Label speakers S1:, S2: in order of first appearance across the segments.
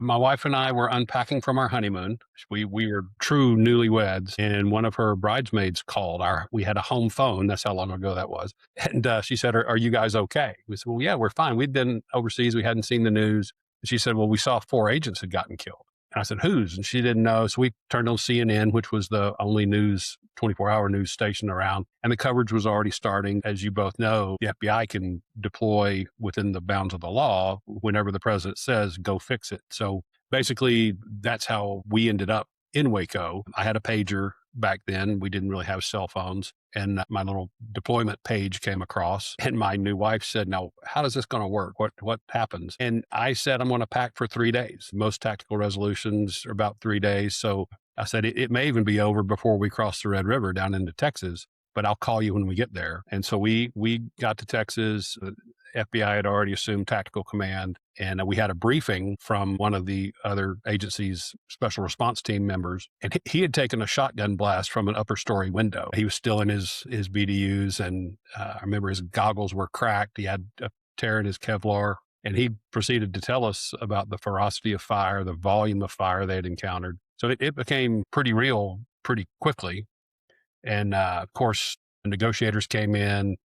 S1: My wife and I were unpacking from our honeymoon. We were true newlyweds, and one of her bridesmaids called. We had a home phone. That's how long ago that was. And she said, "Are you guys okay?" We said, "Well, yeah, we're fine. We'd been overseas. We hadn't seen the news." And she said, "Well, we saw 4 agents had gotten killed." And I said, "Whose?" And she didn't know. So we turned on CNN, which was the only 24-hour news station around. And the coverage was already starting. As you both know, the FBI can deploy within the bounds of the law whenever the president says, go fix it. So basically, that's how we ended up in Waco. I had a pager back then. We didn't really have cell phones. And my little deployment page came across, and my new wife said, "Now, how is this going to work? What happens?" And I said, "I'm going to pack for 3 days. Most tactical resolutions are about 3 days." So I said, it may even be over before we cross the Red River down into Texas, but I'll call you when we get there. And so we got to Texas. The FBI had already assumed tactical command, and we had a briefing from one of the other agency's special response team members, and he had taken a shotgun blast from an upper story window. He was still in his BDUs, and I remember his goggles were cracked. He had a tear in his Kevlar, and he proceeded to tell us about the ferocity of fire, the volume of fire they had encountered. So it became pretty real pretty quickly. And of course, the negotiators came in.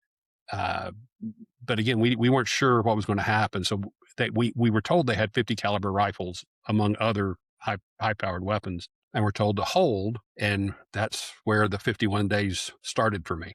S1: But again, we weren't sure what was going to happen. So we were told they had 50 caliber rifles, among other high powered weapons, and we're told to hold. And that's where the 51 days started for me.